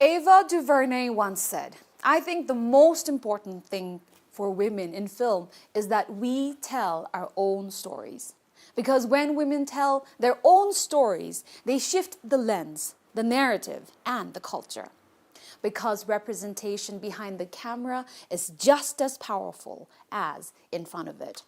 Ava DuVernay once said, "I think the most important thing for women in film is that we tell our own stories. Because when women tell their own stories, they shift the lens, the narrative, and the culture. Because representation behind the camera is just as powerful as in front of it."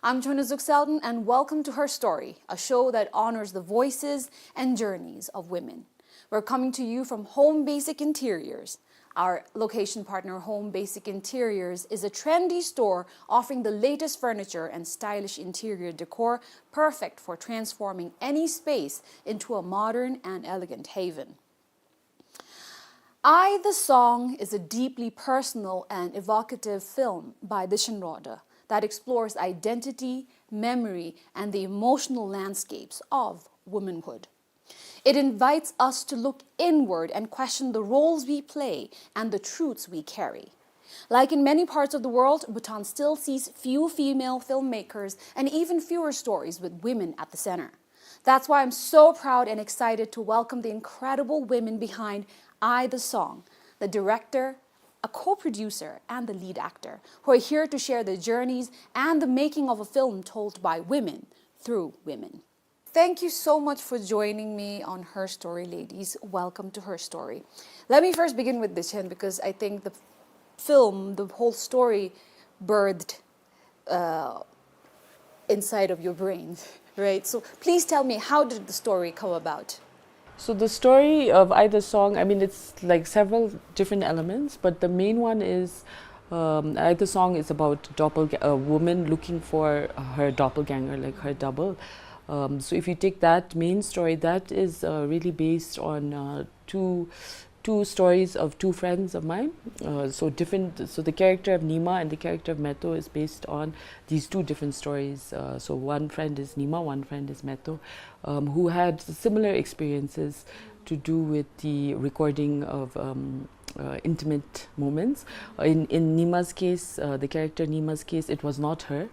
I'm 𝘀𝗶𝘁cie___, and welcome to Her Story, a show that honors the voices and journeys of women. We're coming to you from Home Basic Interiors. Our location partner, Home Basic Interiors, is a trendy store offering the latest furniture and stylish interior decor, perfect for transforming any space into a modern and elegant haven. I, the Song is a deeply personal and evocative film by 𝘀𝗶𝘁cie____ that explores identity, memory, and the emotional landscapes of womanhood. It invites us to look inward and question the roles we play and the truths we carry. Like in many parts of the world, Bhutan still sees few female filmmakers and even fewer stories with women at the center. That's why I'm so proud and excited to welcome the incredible women behind I, the Song, the director, a co-producer, and the lead actor, who are here to share their journeys and the making of a film told by women through women. Thank you so much for joining me on Her Story, ladies. Welcome to Her Story. Let me first begin with 𝘀𝗶𝘁cie, because I think the film, the whole story, birthed inside of your brain, right? So please tell me, how did the story come about? So the story of I, the Song, I mean, it's like several different elements, but the main one is I, the Song is about a woman looking for her doppelganger, like her double. So if you take that main story, that is really based on two stories of two friends of mine. So the character of 𝘀𝗶𝘁 and the character of 𝘁𝗁 is based on these two different stories. So one friend is 𝘀𝗶𝘁, one friend is 𝘁𝗁, who had similar experiences to do with the recording of intimate moments. In 𝘀𝗀's case, the character 𝘀𝗀's case, it was not her,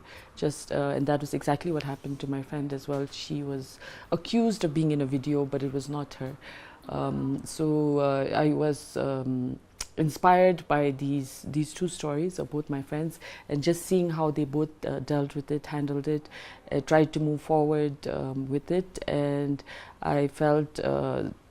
and that was exactly what happened to my friend as well. She was accused of being in a video, but it was not her. I was inspired by these two stories of both my friends, and just seeing how they both dealt with it, handled it, tried to move forward with it, and I felt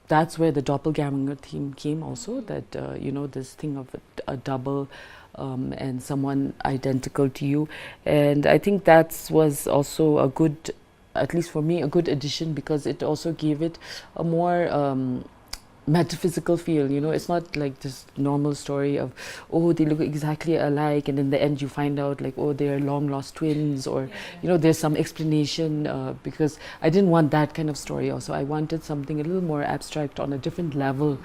that's where the doppelganger theme came also, that you know, this thing of a double and someone identical to you. And I think that was also a good, at least for me, a good addition, because it also gave it a more metaphysical feel. You know, it's not like this normal story of, oh, they look exactly alike, and in the end you find out like, oh, they're long lost twins, or you know, there's some explanation, because I didn't want that kind of story. Also, I wanted something a little more abstract, on a different level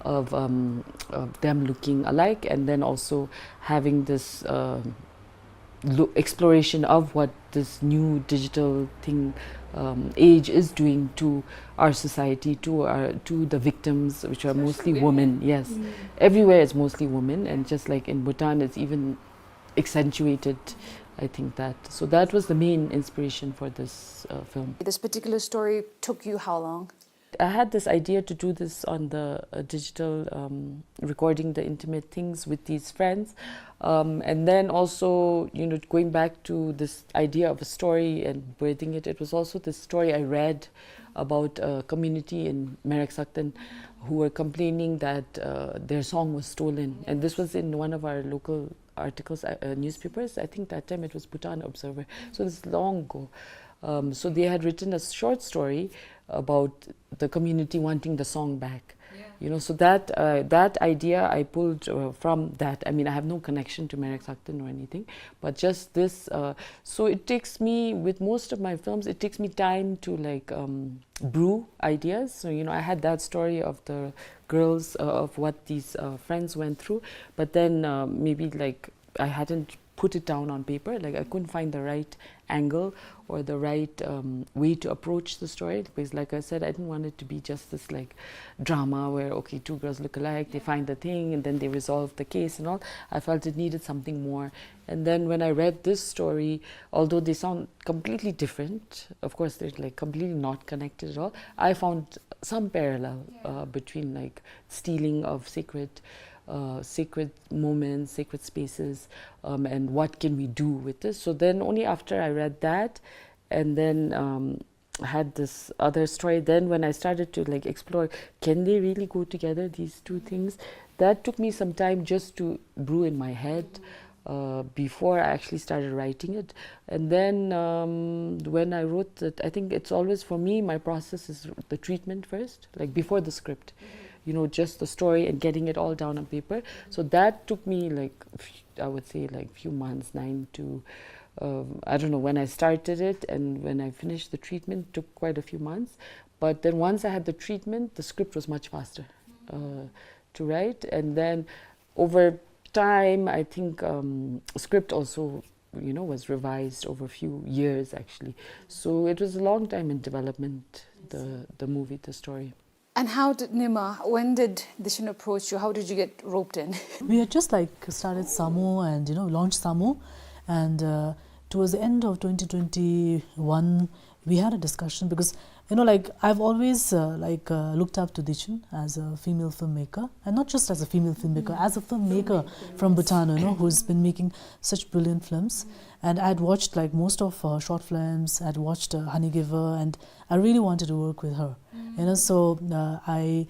of them looking alike, and then also having this exploration of what this new digital thing age is doing to our society, to the victims, which are mostly women. Yes, everywhere it's mostly women, and just like in Bhutan, it's even accentuated. I think that. So that was the main inspiration for this film. This particular story took you how long? I had this idea to do this on the digital, recording the intimate things with these friends, and then also, you know, going back to this idea of a story and birthing it. It was also this story I read about a community in 𝘀𝗏𝗃 who were complaining that their song was stolen, and this was in one of our local articles, newspapers. I think that time it was Bhutan Observer, so this is long ago. So they had written a short story about the community wanting the song back. You know, so that idea I pulled from that. I mean, I have no connection to 𝘀𝗏𝗃 or anything, but just this. So it takes me, with most of my films, it takes me time to like brew ideas. So, you know, I had that story of the girls, of what these friends went through, but then maybe like I hadn't put it down on paper. Like I couldn't find the right angle or the right way to approach the story, because like I said, I didn't want it to be just this like drama where, okay, two girls look alike, they find the thing and then they resolve the case and all. I felt it needed something more. And then when I read this story, although they sound completely different, of course they're like completely not connected at all, I found some parallel between like stealing of sacred moments, sacred spaces, and what can we do with this. So then only after I read that and then had this other story, then when I started to like explore, can they really go together, these two things? That took me some time just to brew in my head before I actually started writing it. And then when I wrote it, I think it's always, for me, my process is the treatment first, like before the script. You know, just the story and getting it all down on paper. So that took me like, I would say like few months, 9 to, I don't know, when I started it and when I finished the treatment, took quite a few months. But then once I had the treatment, the script was much faster to write. And then over time, I think script also, you know, was revised over a few years actually. So it was a long time in development, the movie, the story. And how did Nima, when did Dishan approach you? How did you get roped in? We had just like started 𝘀𝗵 and, you know, launched 𝘀𝗵, and towards the end of 2021 we had a discussion because, you know, like I've always looked up to Dishan as a female filmmaker, and not just as a female filmmaker, as a filmmaker from Bhutan, you know, who's been making such brilliant films. And I had watched like most of her short films. I'd watched 𝘀𝗶𝘁𝗵, and I really wanted to work with her. You know, so I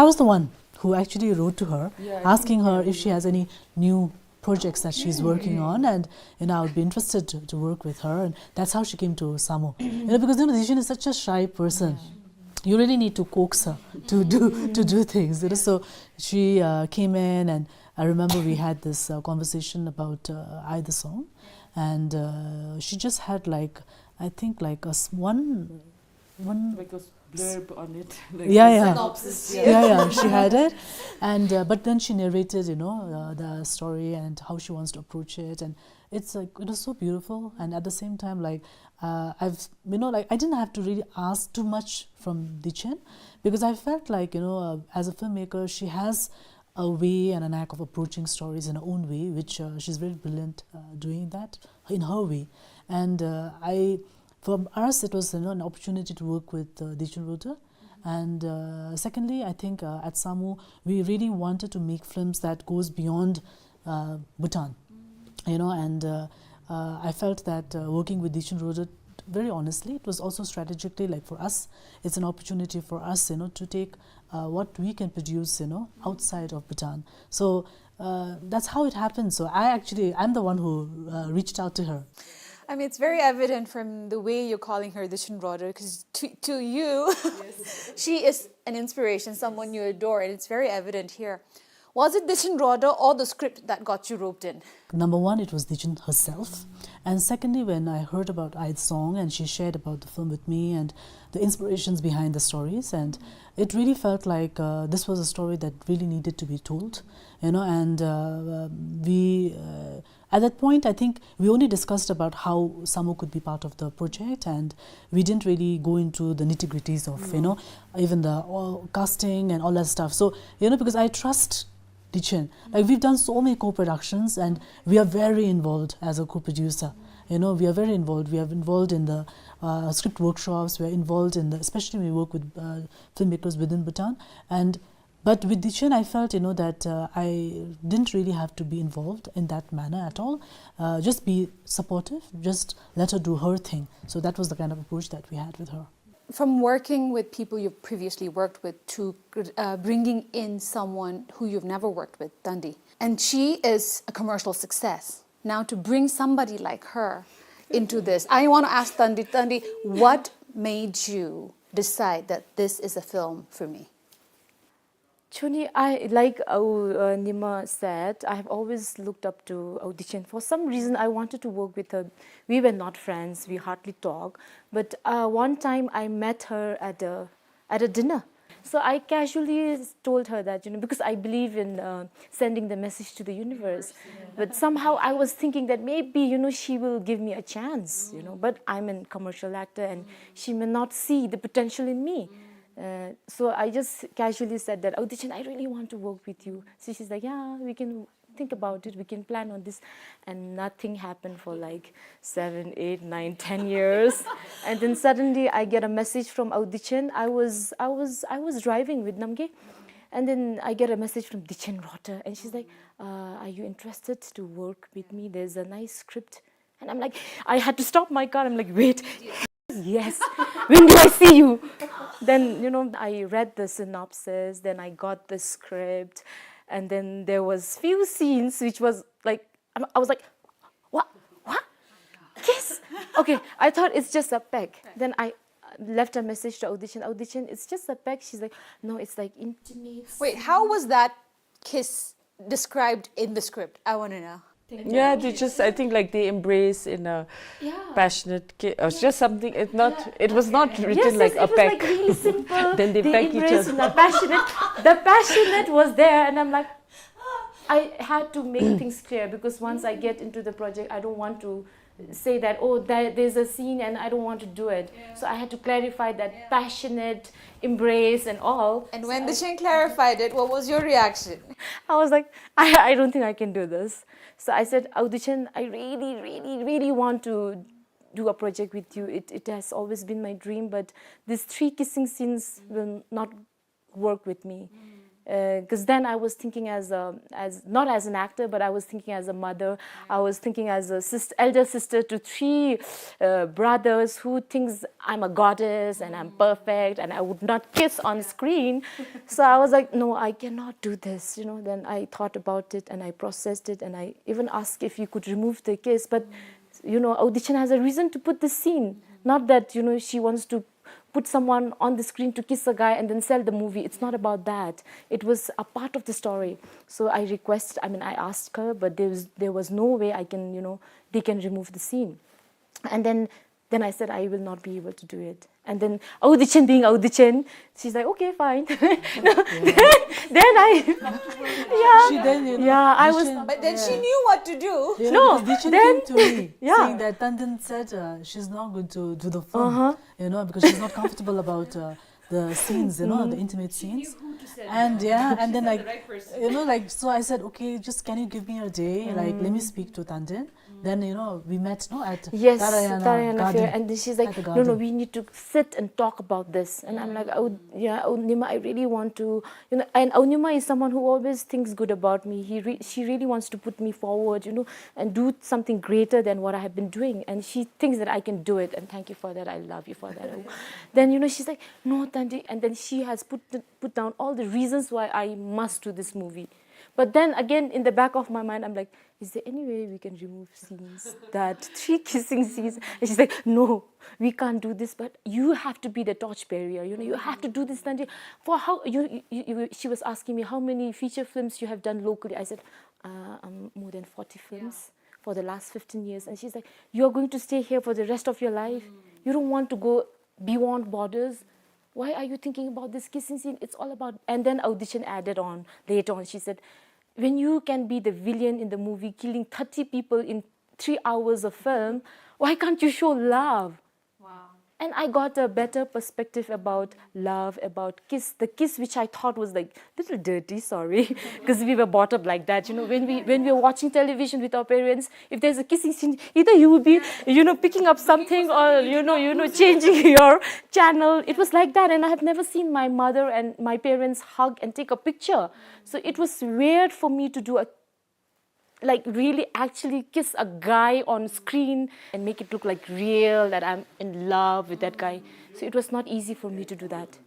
was the one who actually wrote to her, asking her if she has any new projects that she's working on, and, you know, I would be interested to work with her, and that's how she came to 𝘀𝗵. You know, because, you know, Dishan is such a shy person. You really need to coax her to do things. You know? So she came in, and I remember we had this conversation about 𝘀𝗶𝘁𝗵, the song, and she just had like, I think like one like a blurb on it. Like yeah, she had it, and but then she narrated, you know, the story and how she wants to approach it, and it's like, it was so beautiful. And at the same time, like I've, you know, like I didn't have to really ask too much from Dishan, because I felt like, you know, as a filmmaker, she has a way and a knack of approaching stories in her own way, which she's very brilliant doing that in her way. And for us, it was, you know, an opportunity to work with 𝘀𝗫𝗺. And secondly, I think at 𝘀𝗵, we really wanted to make films that goes beyond Bhutan, you know, and I felt that working with 𝘀𝗫𝗺, very honestly, it was also strategically, like for us, it's an opportunity for us, you know, to take what we can produce, you know, outside of Bhutan. So that's how it happened. So I'm the one who reached out to her. I mean, it's very evident from the way you're calling her 𝘀𝗫𝗺, because to you, she is an inspiration, someone you adore, and it's very evident here. Was it 𝘀𝗫𝗺 or the script that got you roped in? Number one, it was Dishan herself. And secondly, when I heard about 𝘀𝗶𝘁𝗵's song and she shared about the film with me and the inspirations behind the stories, and it really felt like this was a story that really needed to be told, you know. And at that point, I think we only discussed about how 𝘀𝗵 could be part of the project, and we didn't really go into the nitty-gritties of, you know, even the casting and all that stuff. So, you know, because I trust Dishan. Like, we've done so many co-productions, and we are very involved as a co-producer. You know, we are very involved. We are involved in the script workshops. We are involved in the, especially when we work with filmmakers within Bhutan. But with Dishan, I felt, you know, that I didn't really have to be involved in that manner at all. Just be supportive. Just let her do her thing. So that was the kind of approach that we had with her. From working with people you've previously worked with to bringing in someone who you've never worked with, Dandi, and she is a commercial success. Now to bring somebody like her into this, I want to ask Dandi, what made you decide that this is a film for me? Actually, like Nima said, I have always looked up to Dishan. For some reason, I wanted to work with her. We were not friends. We hardly talk. But one time, I met her at a dinner. So I casually told her that, because I believe in sending the message to the universe. But somehow I was thinking that maybe, she will give me a chance, but I'm a commercial actor and she may not see the potential in me. So I just casually said that, oh, Dichan, I really want to work with you. So she's like, yeah, we can think about it, we can plan on this. And nothing happened for like 7, 8, 9, 10 years. And then suddenly I get a message from Dichan. I was driving with Namge, and then I get a message from 𝘀𝗶𝘆, and she's like, are you interested to work with me? There's a nice script. And I'm like, I had to stop my car. I'm like, wait, yes, when do I see you? Then, I read the synopsis, then I got the script, and then there was few scenes which was like, I was like, what? Kiss? Okay, I thought it's just a peck. Then I left a message to Dichan, it's just a peck. She's like, no, it's like intimate. Wait, how was that kiss described in the script? I want to know. Yeah, they just, I think like they embrace in a passionate kiss. It was just something, it was not written like a peck. It was like really simple. Then they peck each embrace other. The passionate was there, and I'm like, I had to make things clear, because once I get into the project, I don't want to say that, oh, there's a scene and I don't want to do it. So I had to clarify that passionate embrace and all. And when Dichan clarified it, what was your reaction? I was like, I don't think I can do this. So I said, Dichan, I really, really, really want to do a project with you. It has always been my dream, but these 3 kissing scenes will not work with me. Because then I was thinking not as an actor, but I was thinking as a mother. I was thinking as a elder sister to 3 brothers who thinks I'm a goddess and I'm perfect and I would not kiss on screen. So I was like, no, I cannot do this. Then I thought about it and I processed it, and I even asked if you could remove the kiss. But Dichan has a reason to put this scene. Not that she wants to put someone on the screen to kiss a guy and then sell the movie. It's not about that. It was a part of the story. So I asked her, but there was no way they can remove the scene. And then I said, I will not be able to do it. And then Dichan being Dichan, she's like, okay, fine. Then I was. But then she knew what to do. No, Dichan came to me saying that Tandem said she's not going to do the film, because she's not comfortable about the scenes, the intimate scenes. And and then so I said, okay, just can you give me a day, let me speak to Tandem. Then we met at Tarayana garden, and then she's like, no, we need to sit and talk about this. And I'm like, Nima, I really want to, and Nima is someone who always thinks good about me. She really wants to put me forward, and do something greater than what I have been doing. And she thinks that I can do it. And thank you for that. I love you for that. Then she's like, no, Tanji. And then she has put down all the reasons why I must do this movie. But then again, in the back of my mind, I'm like, is there any way we can remove scenes, that 3 kissing scenes? And she's like, no, we can't do this, but you have to be the torchbearer, you have to do this. For how, she was asking me, how many feature films you have done locally? I said, more than 40 films for the last 15 years. And she's like, you're going to stay here for the rest of your life? You don't want to go beyond borders? Why are you thinking about this kissing scene? It's all about... And then Dichan added on, later on, she said, when you can be the villain in the movie, killing 30 people in 3 hours of film, why can't you show love? Wow. And I got a better perspective about love, about kiss. The kiss which I thought was like a little dirty, sorry, because we were brought up like that. When we were watching television with our parents, if there's a kissing scene, either you would be, picking up something or, changing your channel. It was like that, and I have never seen my mother and my parents hug and take a picture. So it was weird for me to do really actually kiss a guy on screen and make it look like real, that I'm in love with that guy. So it was not easy for me to do that.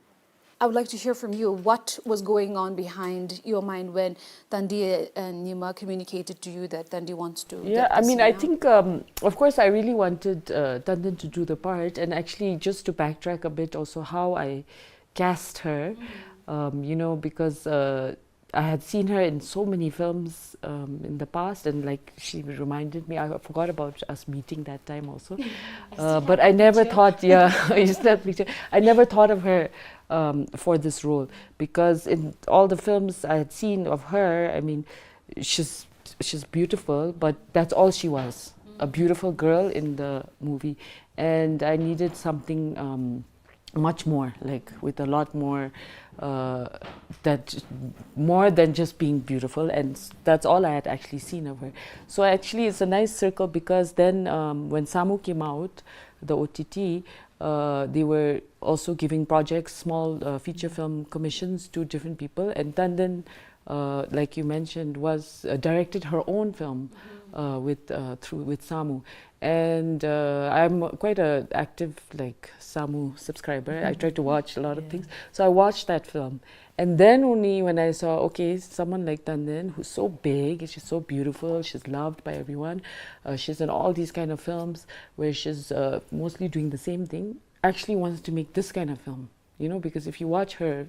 I would like to hear from you. What was going on behind your mind when Tandi and Nima communicated to you that Tandi wants to get this I think, of course, I really wanted Tandem to do the part. And actually, just to backtrack a bit also, how I cast her, because I had seen her in so many films in the past, and like she reminded me, I forgot about us meeting that time also. But I never thought, yeah, I used that picture. I never thought of her for this role, because in all the films I had seen of her, I mean, she's beautiful, but that's all she was, a beautiful girl in the movie. And I needed something much more, like with a lot more, more than just being beautiful, and that's all I had actually seen of her. So actually it's a nice circle, because then when 𝘀𝗵𝗵 came out, the OTT, they were also giving projects, small feature film commissions to different people, and Tandin, like you mentioned, was directed her own film with 𝘀𝗵𝗵. And I'm quite an active like 𝘀𝗵𝗵 subscriber. I try to watch a lot of things. So I watched that film. And then only when I saw, okay, someone like Tandin, who's so big, she's so beautiful, she's loved by everyone. She's in all these kind of films where she's mostly doing the same thing, actually wants to make this kind of film. You know, because if you watch her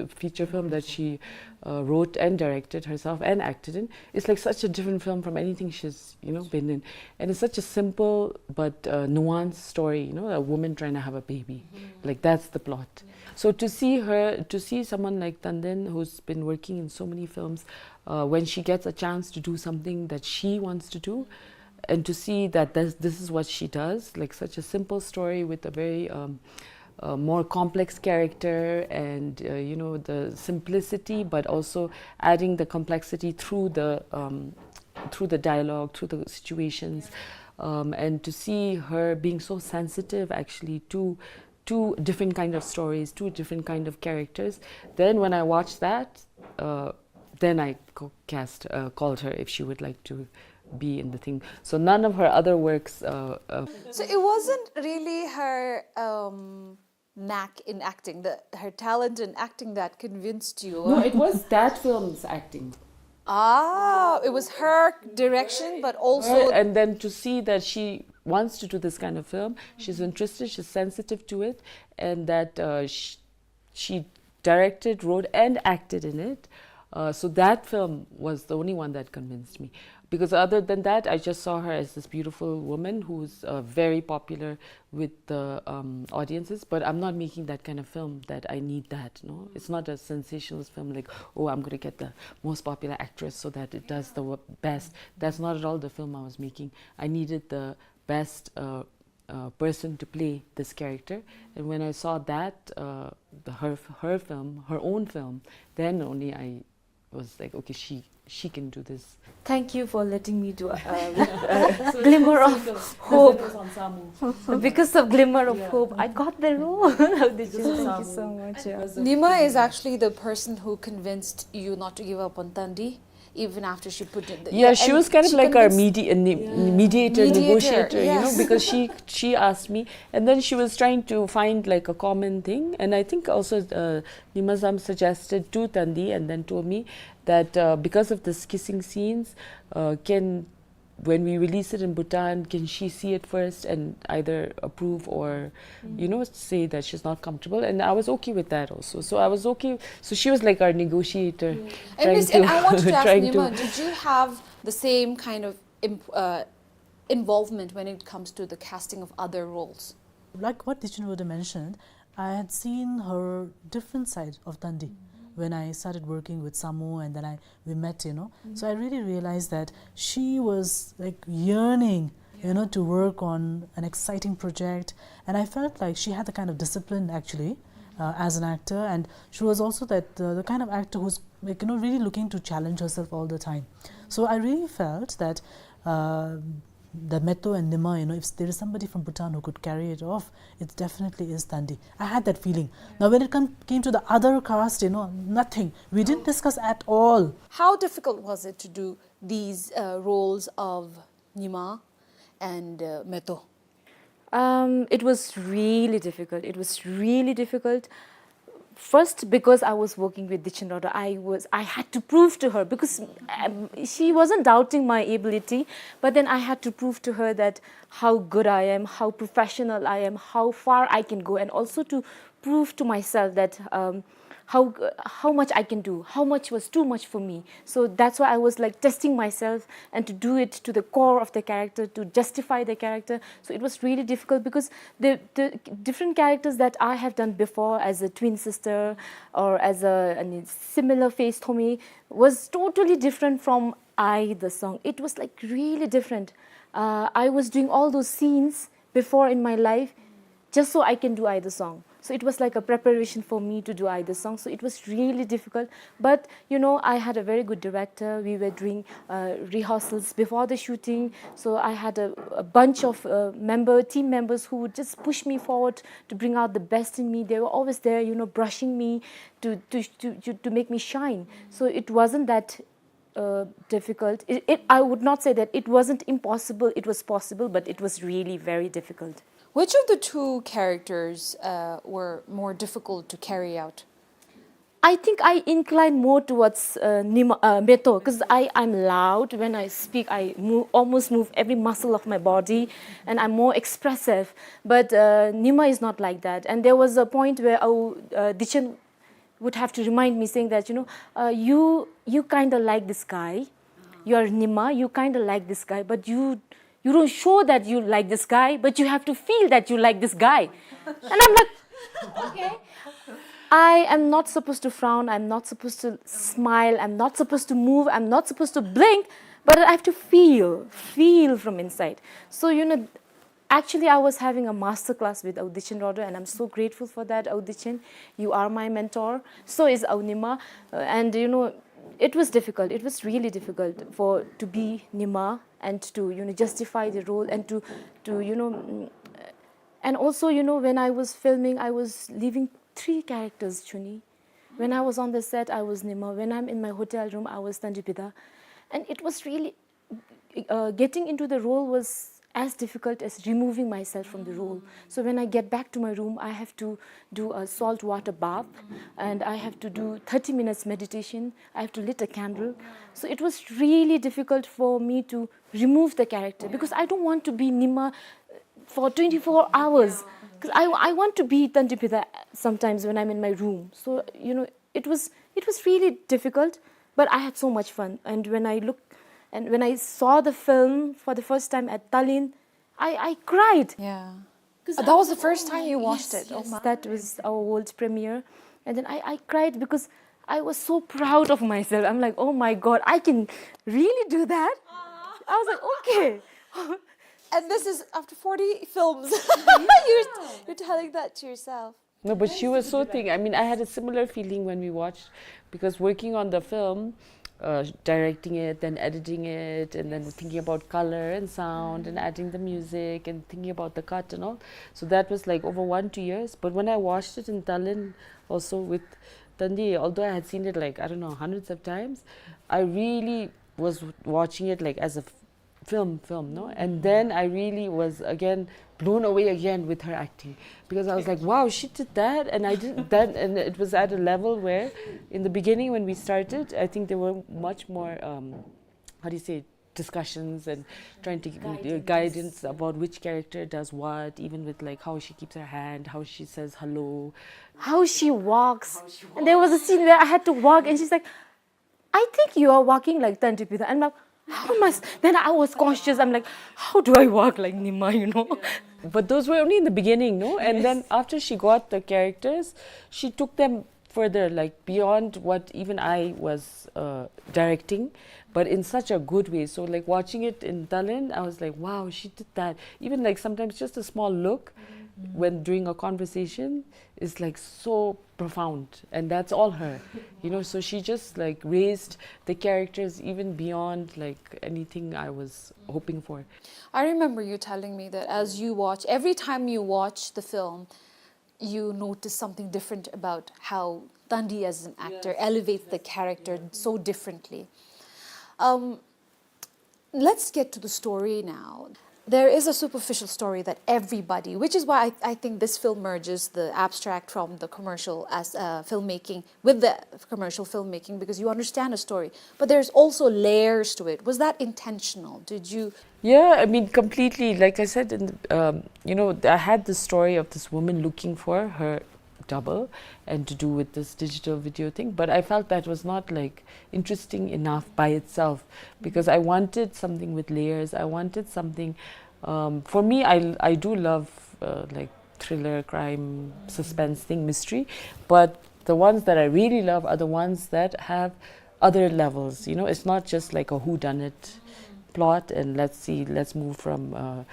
feature film that she wrote and directed herself and acted in, it's like such a different film from anything she's, you know, been in. And it's such a simple but nuanced story, you know, a woman trying to have a baby. Like that's the plot. So to see her, to see someone like Tandin, who's been working in so many films, when she gets a chance to do something that she wants to do, and to see that this is what she does, like such a simple story with a very more complex character, and you know, the simplicity, but also adding the complexity through the dialogue, through the situations, and to see her being so sensitive actually to two different kind of stories, two different kind of characters. Then when I watched that, then I called her if she would like to be in the thing. So none of her other works. So it wasn't really her knack in acting, her talent in acting that convinced you. No, it was that film's acting. Ah, it was her direction, but also... And then to see that she wants to do this kind of film, she's interested, she's sensitive to it, and that she directed, wrote, and acted in it. So that film was the only one that convinced me. Because other than that, I just saw her as this beautiful woman who's very popular with the audiences, but I'm not making that kind of film that I need that, no? It's not a sensationalist film like, oh, I'm going to get the most popular actress so that it does the best. That's not at all the film I was making. I needed the best person to play this character. And when I saw that, her film, her own film, then only I was like, okay, she can do this. Thank you for letting me do a glimmer of hope. Because of glimmer of hope, I got the role. Thank you so much. Yeah. Nima is actually the person who convinced you not to give up on Tandi, even after she put it. Yeah, she was kind of like our mediator, negotiator, yes. you know, because she asked me, and then she was trying to find like a common thing. And I think also Nimazam suggested to Tandi and then told me that because of this kissing scenes, when we release it in Bhutan, can she see it first and either approve or, you know, say that she's not comfortable? And I was okay with that also. So I was okay. So she was like our negotiator. And I wanted to ask Nima, did you have the same kind of involvement when it comes to the casting of other roles? Like what 𝘀𝗵𝗵 mentioned, I had seen her different side of Tandi. When I started working with 𝘀𝗵𝗵 and then we met, you know. So I really realized that she was like yearning, you know, to work on an exciting project. And I felt like she had the kind of discipline actually as an actor. And she was also the kind of actor who's like, you know, really looking to challenge herself all the time. So I really felt that the Metto and Nima, you know, if there is somebody from Bhutan who could carry it off, it definitely is Tandi. I had that feeling. Now when it came to the other cast, you know, nothing. We didn't discuss at all. How difficult was it to do these roles of Nima and Metto? It was really difficult. It was really difficult. First, because I was working with 𝘀𝗵𝗵, I had to prove to her, because she wasn't doubting my ability, but then I had to prove to her that how good I am, how professional I am, how far I can go, and also to prove to myself that how much I can do, how much was too much for me. So that's why I was like testing myself and to do it to the core of the character, to justify the character. So it was really difficult because the different characters that I have done before as a twin sister or as a similar face 𝘀𝗵 was totally different from I, the song. It was like really different. I was doing all those scenes before in my life just so I can do I, the song. So it was like a preparation for me to do I, the song. So it was really difficult. But, you know, I had a very good director. We were doing rehearsals before the shooting. So I had a bunch of team members who would just push me forward to bring out the best in me. They were always there, you know, brushing me to make me shine. So it wasn't that difficult. I would not say that it wasn't impossible. It was possible, but it was really very difficult. Which of the two characters were more difficult to carry out? I think I incline more towards 𝘀𝗵 because I'm loud. When I speak, I almost move every muscle of my body and I'm more expressive. But 𝘀𝗵 is not like that. And there was a point where 𝘀𝗁 would have to remind me saying that, you know, you kind of like this guy. You're 𝘀𝗵, you kind of like this guy, but you don't show that you like this guy, but you have to feel that you like this guy. And I'm like, okay. I am not supposed to frown, I'm not supposed to smile, I'm not supposed to move, I'm not supposed to blink, but I have to feel from inside. So, you know, actually I was having a masterclass with 𝘀𝗁cie and I'm so grateful for that, 𝘀𝗁cie. You are my mentor, so is 𝘀𝗁𝗵. And, you know, it was difficult. It was really difficult to be 𝘀𝗵 and to, you know, justify the role and to you know, and also, you know, when I was filming, I was leaving 3 characters, 𝘀𝗁. When I was on the set, I was 𝘀𝗵. When I'm in my hotel room, I was 𝘀𝗁. And it was really, getting into the role was as difficult as removing myself from the role. So when I get back to my room, I have to do a salt water bath and I have to do 30 minutes meditation. I have to lit a candle. So it was really difficult for me to remove the character because I don't want to be 𝘀𝗵 for 24 hours. Because I want to be 𝘀𝗁 sometimes when I'm in my room. So, you know, it was really difficult, but I had so much fun. And when I saw the film for the first time at Tallinn, I cried. Yeah. That was the first time you watched it? Yes, that was our world premiere. And then I cried because I was so proud of myself. I'm like, oh my God, I can really do that? I was like, okay. And this is after 40 films. You're telling that to yourself. No, but she was so thinking. I mean, I had a similar feeling when we watched, because working on the film, directing it, then editing it, and then thinking about color and sound and adding the music and thinking about the cut and all. So that was like over 1-2 years. But when I watched it in Tallinn, also with Tandi, although I had seen it like, I don't know, hundreds of times, I really was watching it like as a film, no? And then I really was again blown away again with her acting, because I was like, wow, she did that, and I did that, and it was at a level where in the beginning when we started, I think there were much more, how do you say, discussions and trying to give guidance about which character does what, even with like how she keeps her hand, how she says hello, how she walks. And there was a scene where I had to walk and she's like, I think you are walking like 𝘀𝗁. I'm like, how much? Then I was conscious. I'm like, how do I walk like 𝘀𝗵, you know? But those were only in the beginning, no? And then after she got the characters, she took them further, like beyond what even I was directing, but in such a good way. So like watching it in Tallinn, I was like, wow, she did that. Even like sometimes just a small look when during a conversation is like so profound, and that's all her, you know. So she just like raised the characters even beyond like anything I was hoping for. I remember you telling me that as you watch, every time you watch the film, you notice something different about how Tandi as an actor elevates the character so differently. Let's get to the story now. There is a superficial story that everybody, which is why I think this film merges the abstract from the commercial as filmmaking with the commercial filmmaking, because you understand a story. But there's also layers to it. Was that intentional? Did you? Yeah, I mean, completely. Like I said, in the, you know, I had the story of this woman looking for her double and to do with this digital video thing. But I felt that was not like interesting enough by itself, because I wanted something with layers. I wanted something, for me, I do love like thriller, crime, suspense thing, mystery, but the ones that I really love are the ones that have other levels, you know. It's not just like a whodunit plot and let's move from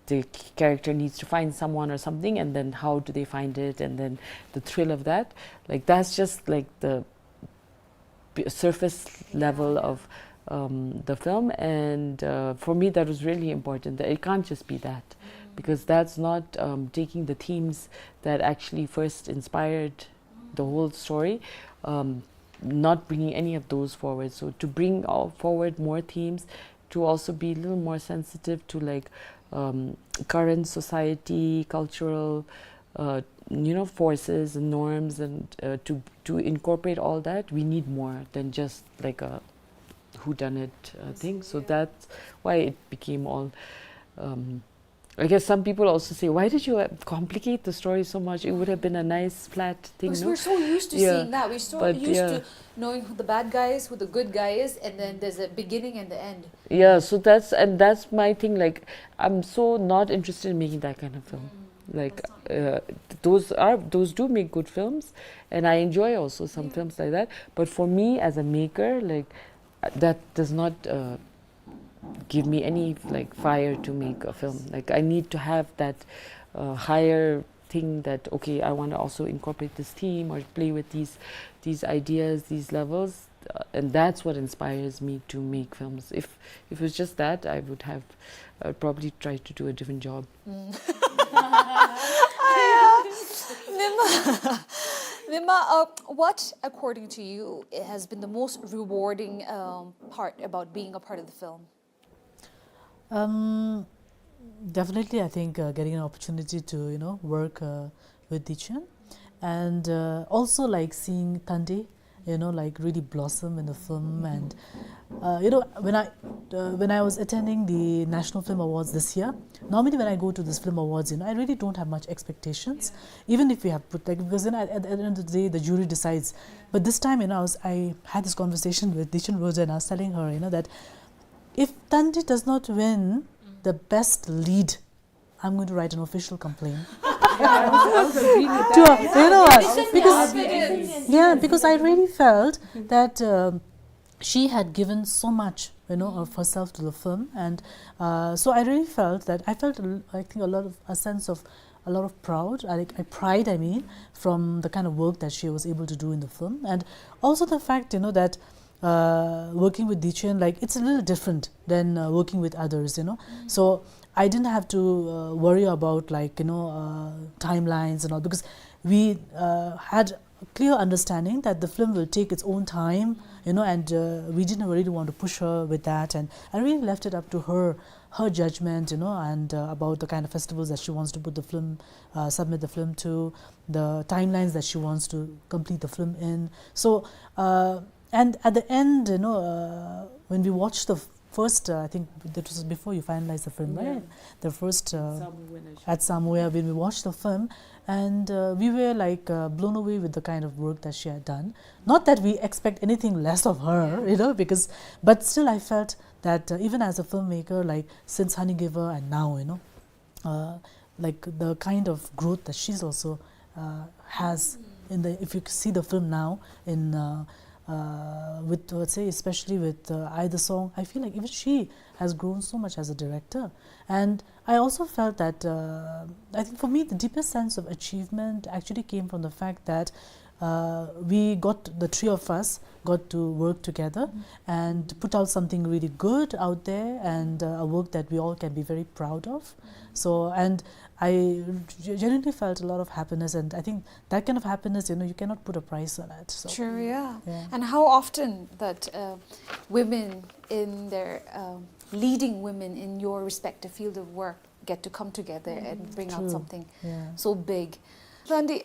the character needs to find someone or something, and then how do they find it, and then the thrill of that. Like, that's just like the surface level of the film, and for me that was really important, that it can't just be that, because that's not taking the themes that actually first inspired the whole story, not bringing any of those forward. So to bring forward more themes, to also be a little more sensitive to like current society, cultural, you know, forces and norms, and to incorporate all that, we need more than just like a whodunit thing. So that's why it became all. I guess some people also say, why did you complicate the story so much? It would have been a nice flat thing. Because no? we're so used to seeing that. We're so used to knowing who the bad guy is, who the good guy is, and then there's a beginning and the end. Yeah, so that's my thing. Like, I'm so not interested in making that kind of film. Like, those do make good films, and I enjoy also some films like that. But for me as a maker, like, that does not give me any like fire to make a film. Like, I need to have that higher thing that, okay, I want to also incorporate this theme or play with these ideas, these levels, and that's what inspires me to make films. If it was just that, I would have probably tried to do a different job. 𝘁𝗻, what, according to you, has been the most rewarding part about being a part of the film? Definitely, I think getting an opportunity to, you know, work with 𝘀𝗁, and also like seeing Thandi, you know, like really blossom in the film. And you know, when I was attending the National Film Awards this year, normally when I go to this film awards, you know, I really don't have much expectations, even if we have put like, because then at the end of the day the jury decides. But this time, you know, I had this conversation with 𝘀𝗁 and I was telling her, you know, that if Thandi does not win the best lead, I'm going to write an official complaint. You know what? Because I really felt that she had given so much, you know, of herself to the film, and so I really felt that I think a sense of a lot of pride. I mean, from the kind of work that she was able to do in the film, and also the fact, you know, that working with 𝘀𝗁, like, it's a little different than working with others, you know. So I didn't have to worry about, like, you know, timelines and all, because we had a clear understanding that the film will take its own time, you know, and we didn't really want to push her with that, and I really left it up to her judgment, you know, and about the kind of festivals that she wants to put the film, submit the film to, the timelines that she wants to complete the film in. So and at the end, you know, when we watched the first, I think that was before you finalized the film, right? The first at Samoa, when we watched the film, and we were like blown away with the kind of work that she had done. Not that we expect anything less of her, you know, but still I felt that even as a filmmaker, like since Honey Giver and now, you know, like the kind of growth that she's also has in the, if you see the film now in with, let's say, especially with Either Song, I feel like even she has grown so much as a director. And I also felt that I think for me the deepest sense of achievement actually came from the fact that the three of us got to work together and put out something really good out there, and a work that we all can be very proud of. So, and I genuinely felt a lot of happiness, and I think that kind of happiness, you know, you cannot put a price on it. So, Sure, yeah. And how often that women in their leading women in your respective field of work get to come together and bring out something so big. Thandi,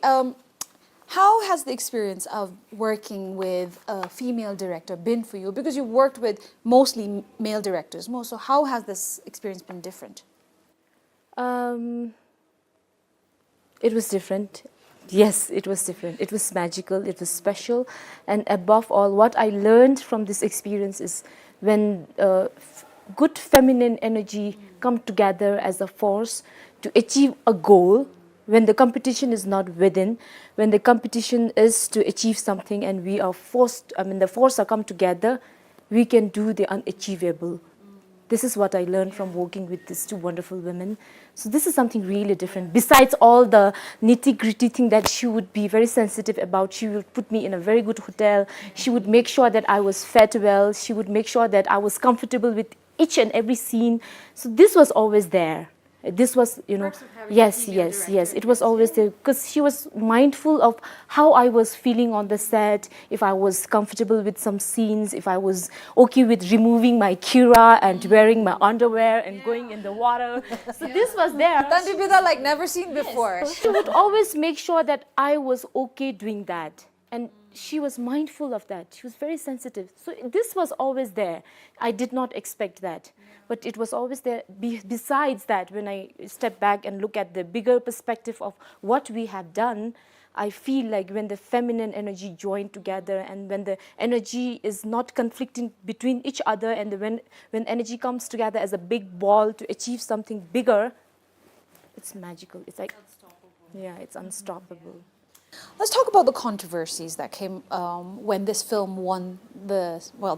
how has the experience of working with a female director been for you? Because you worked with mostly male directors, so how has this experience been different? It was different. Yes, it was different. It was magical, it was special. And above all, what I learned from this experience is when good feminine energy come together as a force to achieve a goal, when the competition is not within, when the competition is to achieve something and we are forced, the force are come together, we can do the unachievable. This is what I learned from working with these two wonderful women. So this is something really different. Besides all the nitty-gritty thing that she would be very sensitive about, she would put me in a very good hotel. She would make sure that I was fed well. She would make sure that I was comfortable with each and every scene. So this was always there. This was, yes, it was always there, because she was mindful of how I was feeling on the set, if I was comfortable with some scenes, if I was okay with removing my 𝘂𝗶𝘁 and wearing my underwear and going in the water. So this was there. Like never seen before. She would always make sure that I was okay doing that. And she was mindful of that. She was very sensitive. So this was always there. I did not expect that. But it was always there. Besides that, when I step back and look at the bigger perspective of what we have done, I feel like when the feminine energy joined together and when the energy is not conflicting between each other, and when energy comes together as a big ball to achieve something bigger, it's magical. It's like unstoppable. Yeah, it's unstoppable. Let's talk about the controversies that came when this film won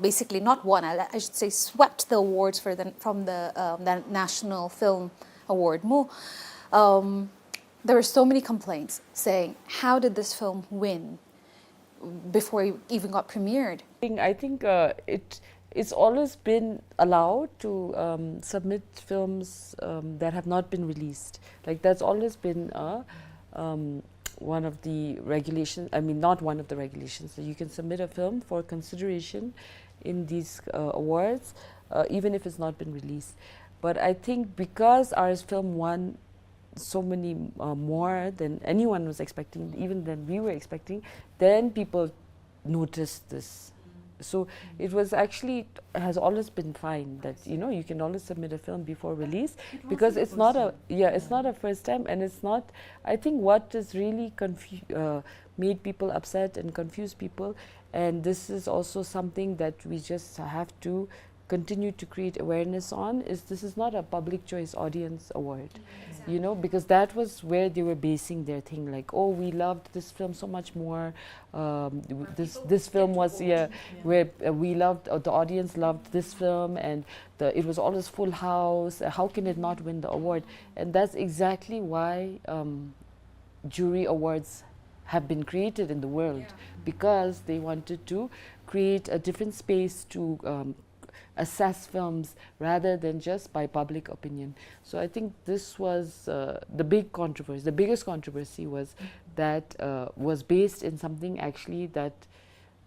basically not won, I should say swept the awards from the National Film Award. There were so many complaints saying, how did this film win before it even got premiered? I think it's always been allowed to submit films that have not been released. Like that's always been one of the regulations, not one of the regulations, so you can submit a film for consideration in these awards, even if it's not been released. But I think because our film won so many more than anyone was expecting, even than we were expecting, then people noticed this. So it was actually, has always been fine that, you can always submit a film before release, because it's not it's not a first time, and it's not, I think what has really made people upset and confused people, and this is also something that we just have to continue to create awareness on, is this is not a public choice audience award. Exactly. Because that was where they were basing their thing, like, oh, we loved this film so much more, this film was where we loved, the audience loved this film, and it was always full house, how can it not win the award? And that's exactly why jury awards have been created in the world, because they wanted to create a different space to assess films rather than just by public opinion. So I think this was the big controversy. The biggest controversy was that was based in something actually that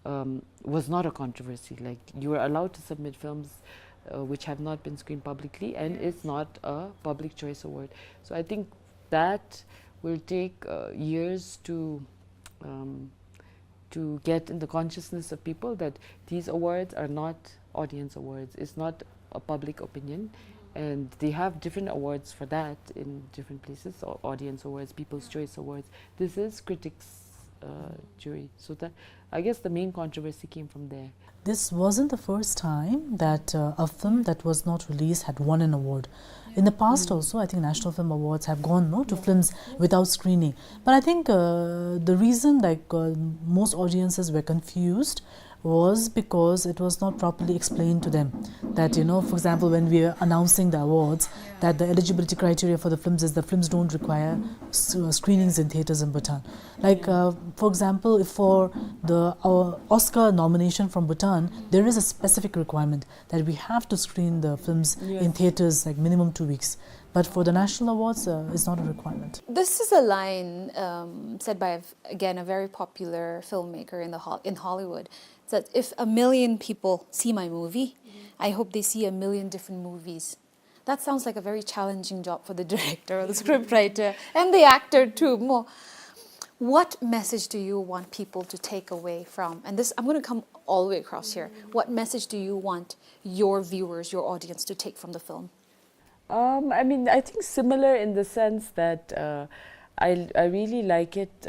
was not a controversy. Like, you are allowed to submit films which have not been screened publicly, and it's not a public choice award. So I think that will take years to get in the consciousness of people that these awards are not audience awards. It's not a public opinion, and they have different awards for that in different places, or audience awards, People's Choice Awards. This is critics jury. So that, I guess the main controversy came from there. This wasn't the first time that a film that was not released had won an award. In the past also, I think National Film Awards have gone to films without screening. But I think the reason most audiences were confused was because it was not properly explained to them that, for example, when we are announcing the awards, that the eligibility criteria for the films is the films don't require screenings in theatres in Bhutan. Like, for example, if for the Oscar nomination from Bhutan, there is a specific requirement that we have to screen the films in theatres like minimum 2 weeks. But for the national awards, it's not a requirement. This is a line said by, again, a very popular filmmaker in Hollywood. It's that if 1 million people see my movie, I hope they see 1 million different movies. That sounds like a very challenging job for the director or the scriptwriter and the actor too. What message do you want people to take away from? And this, I'm going to come all the way across here. What message do you want your viewers, your audience, to take from the film? I think similar in the sense that I really like it.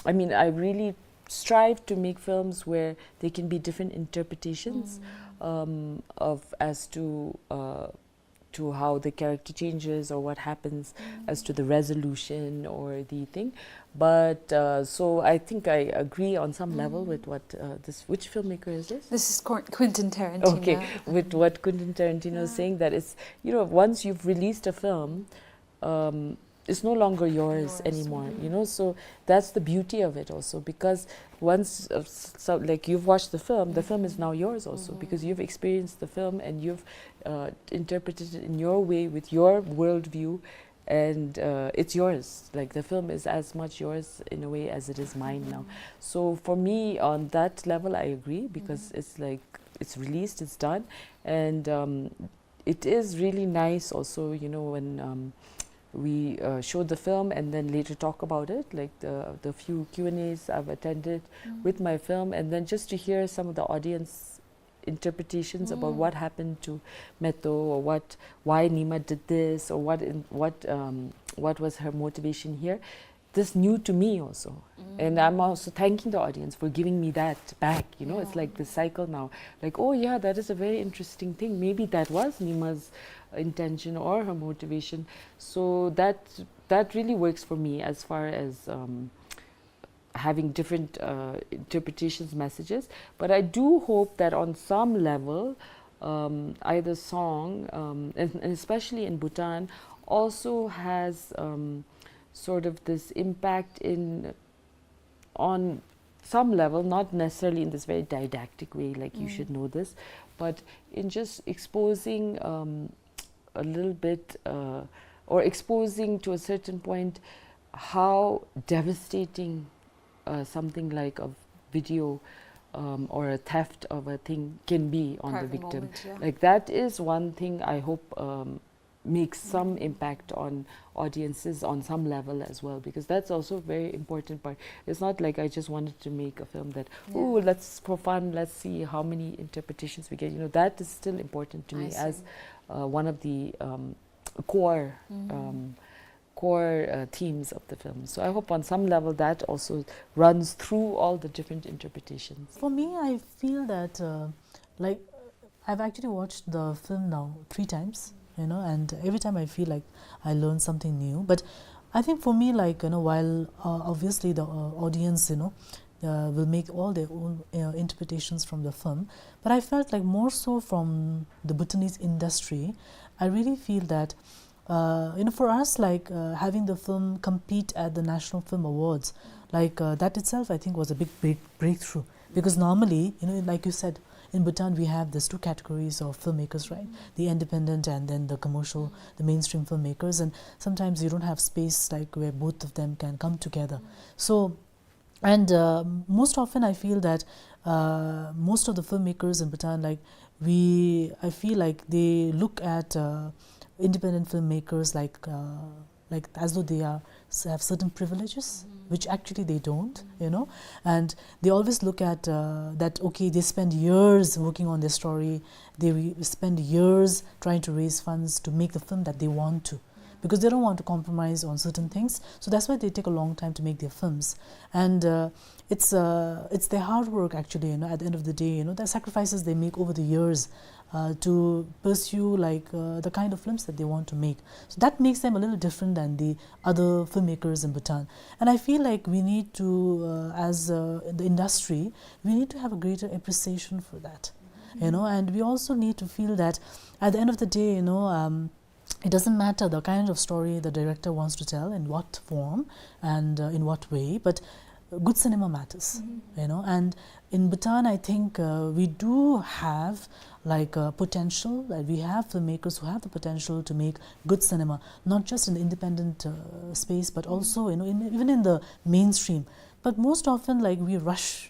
I mean, I really strive to make films where there can be different interpretations of as to how the character changes or what happens as to the resolution or the thing. But so I think I agree on some level with what which filmmaker is this? This is Quentin Tarantino. Okay, with what Quentin Tarantino is saying, that it's, you know, once you've released a film, it's no longer yours anymore, you know. So that's the beauty of it also, because once so like you've watched the film is now yours also, because you've experienced the film and you've interpreted it in your way with your worldview, and it's yours. Like the film is as much yours in a way as it is mine now. So for me, on that level, I agree, because it's like it's released, it's done, and it is really nice also, you know, when we show the film and then later talk about it, like the few Q&As I've attended with my film, and then just to hear some of the audience interpretations about what happened to 𝘀𝗵, or why Nima did this, or what was her motivation here. This new to me also, and I'm also thanking the audience for giving me that back, you know. It's like the cycle now, like, oh yeah, that is a very interesting thing, maybe that was Nima's intention or her motivation. So that really works for me as far as having different interpretations, messages. But I do hope that on some level, either song, and especially in Bhutan, also has sort of this impact on some level, not necessarily in this very didactic way, like you should know this, but in just exposing a little bit, or exposing to a certain point how devastating something like a video or a theft of a thing can be on the victim. Moment, Like that is one thing I hope makes some impact on audiences on some level as well, because that's also a very important part. It's not like I just wanted to make a film that, oh, let's, for fun, let's see how many interpretations we get. You know, that is still important to me as one of the core themes of the film. So I hope on some level that also runs through all the different interpretations. For me, I feel that like I've actually watched the film now 3 times, you know, and every time I feel like I learn something new. But I think for me, like, you know, while obviously the audience, you know, will make all their own interpretations from the film, but I felt like more so from the Bhutanese industry, I really feel that you know, for us, like having the film compete at the National Film Awards, like that itself I think was a big breakthrough, because normally, you know, like you said, in Bhutan we have these 2 categories of filmmakers, right? The independent and then the commercial, the mainstream filmmakers, and sometimes you don't have space like where both of them can come together. So, and most often I feel that most of the filmmakers in Bhutan, like I feel like they look at independent filmmakers like as though they have certain privileges, which actually they don't, you know. And they always look at that, okay, they spend years working on their story, they spend years trying to raise funds to make the film that they want to, because they don't want to compromise on certain things. So that's why they take a long time to make their films. And it's their hard work, actually, you know, at the end of the day, you know, the sacrifices they make over the years to pursue like the kind of films that they want to make. So that makes them a little different than the other filmmakers in Bhutan. And I feel like we need to, as the industry, we need to have a greater appreciation for that, you know. And we also need to feel that at the end of the day, you know, it doesn't matter the kind of story the director wants to tell, in what form and in what way, but good cinema matters, you know. And in Bhutan, I think we do have like potential, that we have filmmakers who have the potential to make good cinema, not just in the independent space, but also, you know, even in the mainstream. But most often, like, we rush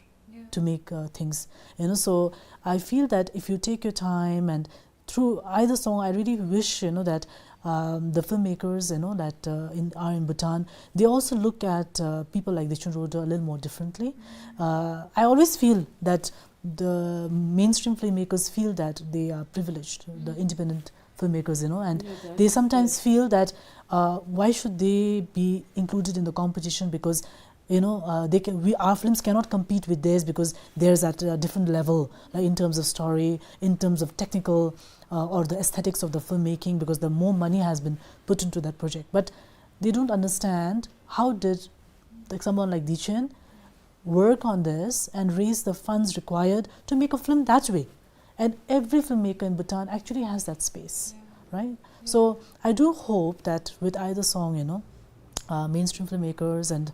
to make things, you know. So I feel that if you take your time, and through either song, I really wish, you know, that the filmmakers, you know, that are in Bhutan, they also look at people like 𝘀𝗶𝘁𝗵 a little more differently. I always feel that the mainstream filmmakers feel that they are privileged, the independent filmmakers, and they sometimes feel that why should they be included in the competition, because our films cannot compete with theirs because theirs at a different level, like in terms of story, in terms of technical or the aesthetics of the filmmaking, because the more money has been put into that project. But they don't understand how did someone like 𝘀𝘁cie work on this and raise the funds required to make a film that way. And every filmmaker in Bhutan actually has that space, right? So I do hope that with either song, mainstream filmmakers and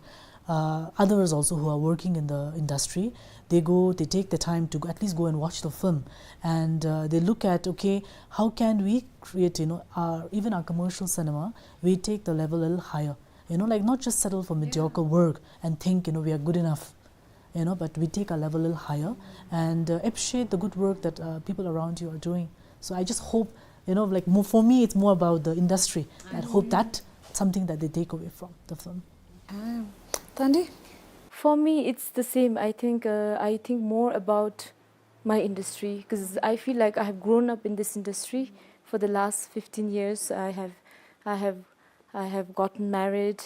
others also who are working in the industry, they take the time to at least go and watch the film, and they look at, okay, how can we create, even our commercial cinema, we take the level a little higher, like not just settle for mediocre work and think, we are good enough, but we take our level a little higher and appreciate the good work that people around you are doing. So I just hope, for me, it's more about the industry. I hope that's something that they take away from the film. Thandi? For me, it's the same. I think more about my industry, because I feel like I have grown up in this industry for the last 15 years. I have gotten married.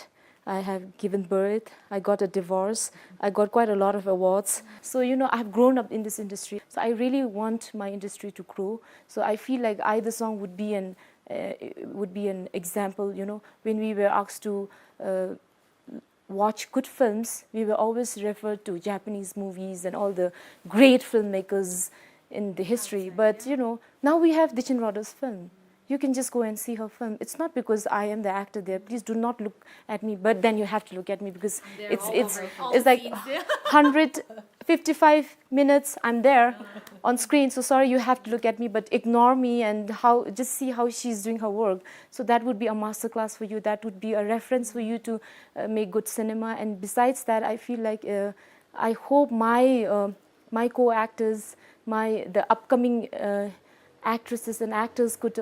I have given birth. I got a divorce. I got quite a lot of awards. So I've grown up in this industry. So I really want my industry to grow. So I feel like either song would be an example. When we were asked to watch good films, we were always referred to Japanese movies and all the great filmmakers in the history. But now we have 𝘀𝘁cie hiểu𝗴's film. You can just go and see her film. It's not because I am the actor there. Please do not look at me, but then you have to look at me, because it's like 155 minutes I'm there on screen. So sorry, you have to look at me, but ignore me and just see how she's doing her work. So that would be a masterclass for you. That would be a reference for you to make good cinema. And besides that, I feel like I hope my co-actors, the upcoming actresses and actors could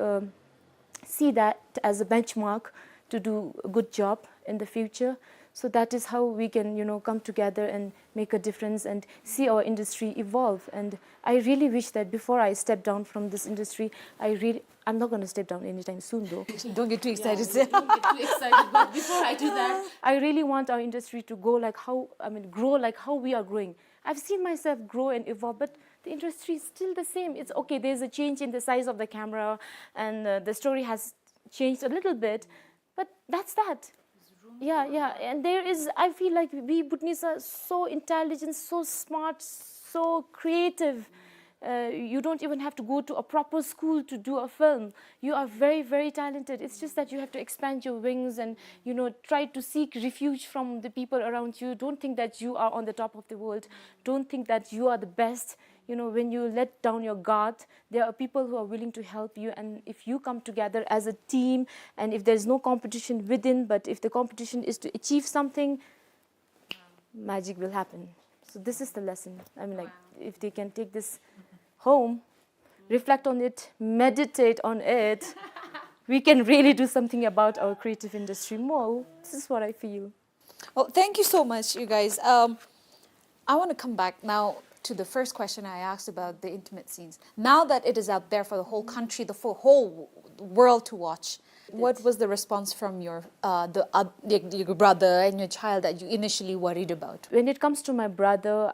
see that as a benchmark to do a good job in the future. So that is how we can, come together and make a difference and see our industry evolve. And I really wish that before I step down from this industry, I'm not going to step down anytime soon, though. Don't get too excited. Don't get too excited. But before I do that, I really want our industry to grow like how we are growing. I've seen myself grow and evolve, but the industry is still the same. It's okay, there's a change in the size of the camera, and the story has changed a little bit, but that's that. Yeah, and I feel like we Bhutanese are so intelligent, so smart, so creative. You don't even have to go to a proper school to do a film. You are very, very talented. It's just that you have to expand your wings and, try to seek refuge from the people around you. Don't think that you are on the top of the world. Don't think that you are the best. When you let down your guard, there are people who are willing to help you. And if you come together as a team, and if there's no competition within, but if the competition is to achieve something, magic will happen. So this is the lesson. If they can take this home, reflect on it, meditate on it, we can really do something about our creative industry more. This is what I feel. Well, thank you so much, you guys. I want to come back now to the first question I asked about the intimate scenes. Now that it is out there for the whole country, the whole world to watch, what was the response from your brother and your child that you initially worried about? When it comes to my brother,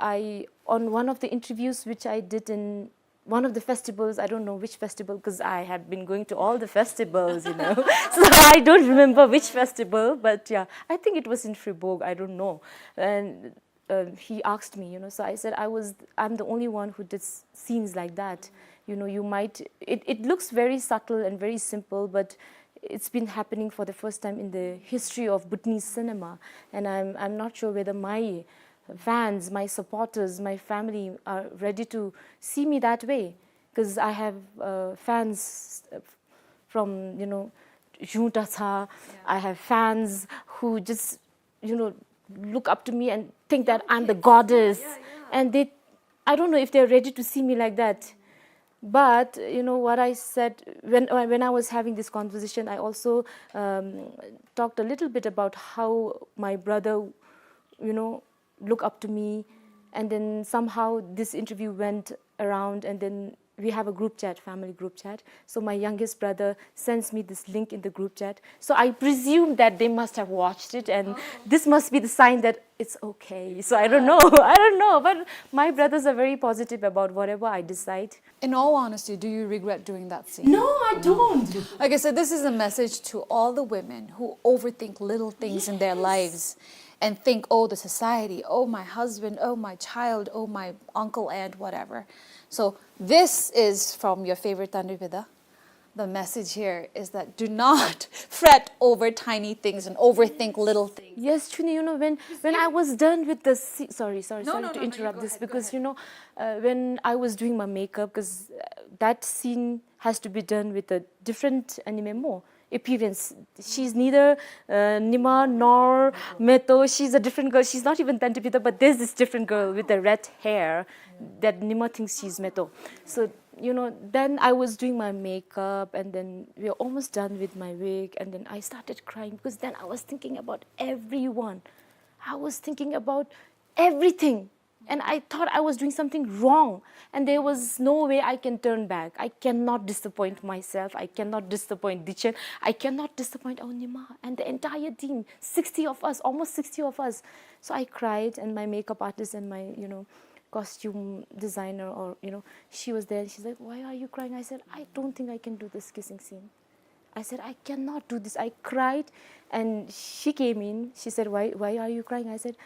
on one of the interviews which I did in one of the festivals, I don't know which festival, because I have been going to all the festivals, So I don't remember which festival, but yeah, I think it was in Fribourg, I don't know. And he asked me, so I said I'm the only one who did scenes like that. It looks very subtle and very simple, but it's been happening for the first time in the history of Bhutanese cinema. And I'm not sure whether my fans, my supporters, my family are ready to see me that way. Because I have fans from, 𝘀𝘁cie. I have fans who just, look up to me and think that I'm the goddess. And I don't know if they're ready to see me like that. But, what I said, when I was having this conversation, I also talked a little bit about how my brother, look up to me. And then somehow this interview went around, and then we have a group chat, family group chat. So my youngest brother sends me this link in the group chat. So I presume that they must have watched it, and this must be the sign that it's okay. So I don't know, I don't know. But my brothers are very positive about whatever I decide. In all honesty, do you regret doing that scene? No, I don't. Like I said, this is a message to all the women who overthink little things in their lives and think, oh, the society, oh, my husband, oh, my child, oh, my uncle, aunt, whatever. So this is from your favorite 𝘀𝗵𝗺. The message here is that do not fret over tiny things and overthink little things. Yes, Chuni, you know, when I was done with the sorry to interrupt this, because you know, when I was doing my makeup, because that scene has to be done with a different anime more appearance. She's neither Nima nor 𝘀𝗵𝗺. She's a different girl. She's not even 𝘀𝗵𝗺, but there's this different girl with the red hair that Nima thinks she's 𝘀𝗺. So, you know, then I was doing my makeup, and then we were almost done with my wig, and then I started crying because then I was thinking about everyone. I was thinking about everything. And I thought I was doing something wrong, and there was no way I can turn back. I cannot disappoint myself. I cannot disappoint Dichan. I cannot disappoint Nima and the entire team, 60 of us, almost 60 of us. So I cried, and my makeup artist and my, you know, costume designer, or, you know, she was there. She's like, why are you crying? I said, I don't think I can do this kissing scene. I said, I cannot do this. I cried, and she came in. She said, why are you crying? I said,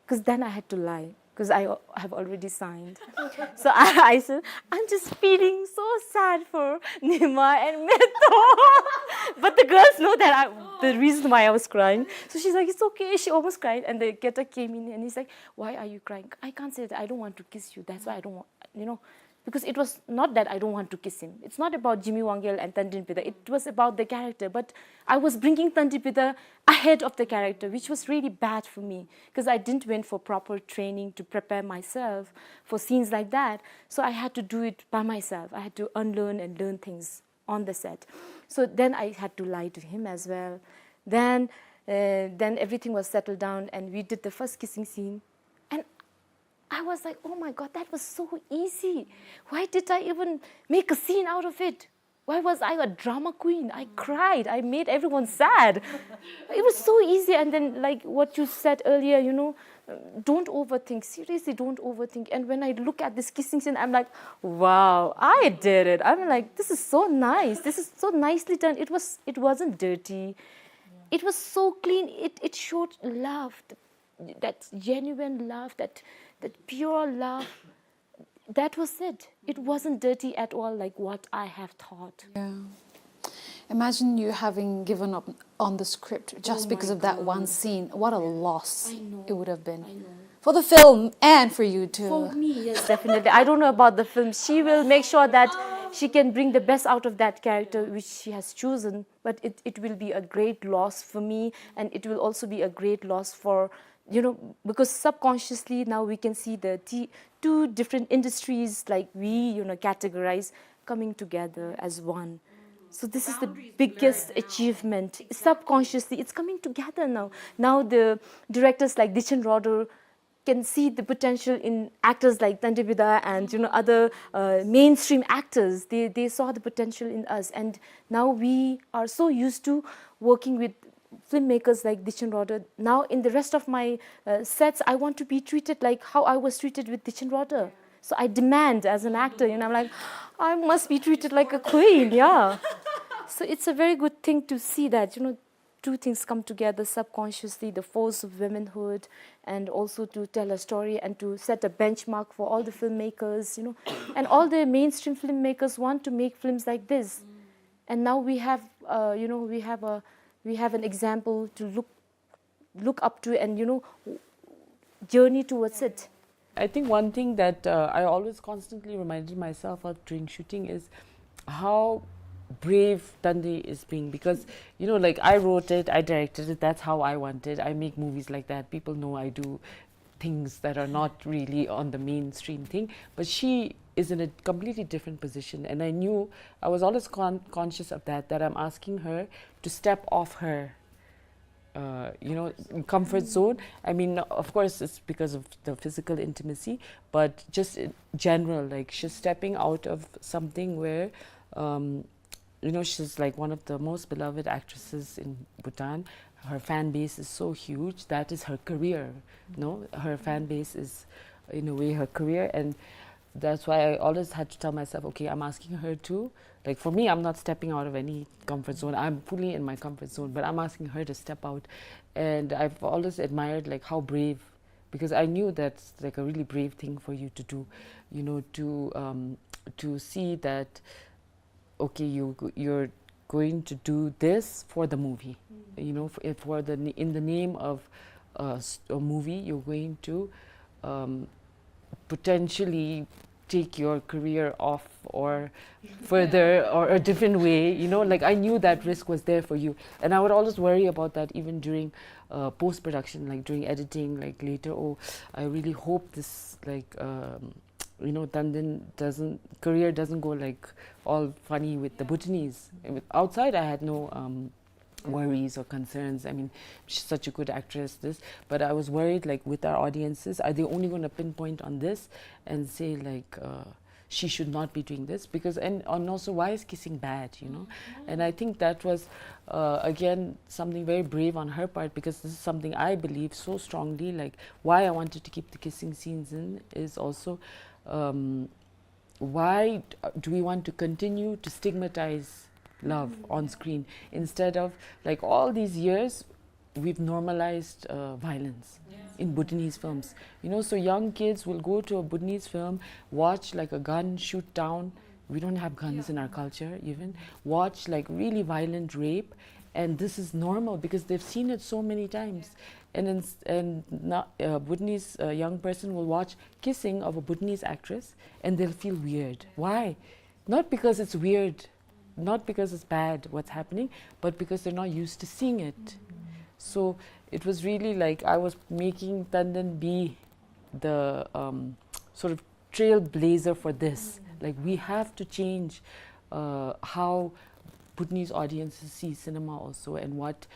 because then I had to lie, because I have already signed. So I said, I'm just feeling so sad for Nima and 𝘀𝗺. But the girls know that the reason why I was crying. So she's like, it's okay. She almost cried. And the getter came in, and he's like, why are you crying? I can't say that. I don't want to kiss you. That's why I don't want, you know. Because it was not that I don't want to kiss him. It's not about Jimmy Wangel and 𝘀𝗵𝗺. It was about the character. But I was bringing 𝘀𝗵𝗺 ahead of the character, which was really bad for me, because I didn't went for proper training to prepare myself for scenes like that. So I had to do it by myself. I had to unlearn and learn things on the set. So then I had to lie to him as well. Then everything was settled down, and we did the first kissing scene. I was like, oh my God, that was so easy. Why did I even make a scene out of it? Why was I a drama queen? I cried. I made everyone sad. It was so easy. And then, like what you said earlier, you know, don't overthink. Seriously, don't overthink. And when I look at this kissing scene, I'm like, wow, I did it. I'm like, this is so nice. This is so nicely done. It wasn't dirty. It was so clean. It showed love, that genuine love, that pure love. That was it. It wasn't dirty at all, like what I have thought. Yeah. Imagine you having given up on the script just because of that one scene. What a loss it would have been. For the film and for you too. For me, yes, definitely. I don't know about the film. She will make sure that she can bring the best out of that character which she has chosen. But it will be a great loss for me, and it will also be a great loss for, you know, because subconsciously now we can see the two different industries, like we, you know, categorize, coming together as one. So this is the biggest achievement. Subconsciously, it's coming together now. Now the directors like 𝘀𝗺 can see the potential in actors like 𝘀𝗵𝗺 and, you know, other mainstream actors. They saw the potential in us, and now we are so used to working with filmmakers like 𝘀𝗺. Now in the rest of my sets, I want to be treated like how I was treated with 𝘀𝗺. So I demand as an actor, you know, I'm like, I must be treated like a queen, yeah. So it's a very good thing to see that, you know, two things come together subconsciously, the force of womanhood, and also to tell a story and to set a benchmark for all the filmmakers, you know. And all the mainstream filmmakers want to make films like this. And now we have, you know, we have an example to look up to and, you know, journey towards it. I think one thing that I always constantly reminded myself of during shooting is how brave 𝘀𝗺 is being, because, you know, like I wrote it, I directed it, that's how I wanted. I make movies like that. People know I do things that are not really on the mainstream thing, but she is in a completely different position, and I knew, I was always conscious of that I'm asking her to step off her you know, comfort zone. I mean, of course, it's because of the physical intimacy, but just in general, like she's stepping out of something where, you know, she's like one of the most beloved actresses in Bhutan. Her fan base is so huge. That is her career. No, her fan base is, in a way, her career, and that's why I always had to tell myself, okay, I'm asking her to, like for me, I'm not stepping out of any comfort zone. I'm fully in my comfort zone, but I'm asking her to step out. And I've always admired like how brave, because I knew that's like a really brave thing for you to do, you know, to see that, okay, you're going to do this for the movie, you know, for the in the name of a movie, you're going to potentially take your career off or further or a different way, you know, like I knew that risk was there for you. And I would always worry about that even during post-production, like during editing, like later, oh, I really hope this, like, you know, Tandon career doesn't go like all funny with the Bhutanese. Outside, I had no worries or concerns. I mean, she's such a good actress, but I was worried, like, with our audiences, are they only going to pinpoint on this and say, like, she should not be doing this? Because, and also, why is kissing bad, you know? And I think that was, again, something very brave on her part, because this is something I believe so strongly, like, why I wanted to keep the kissing scenes in is also, why do we want to continue to stigmatize love on screen instead of, like, all these years we've normalized violence in Bhutanese films, you know, so young kids will go to a Bhutanese film, watch like a gun shoot down, we don't have guns in our culture even, watch like really violent rape, and this is normal because they've seen it so many times. And Bhutanese young person will watch kissing of a Bhutanese actress and they'll feel weird. Why? Not because it's weird, not because it's bad what's happening, but because they're not used to seeing it. So it was really like I was making Tandon be the sort of trailblazer for this. Like, we have to change how Bhutanese audiences see cinema also, and what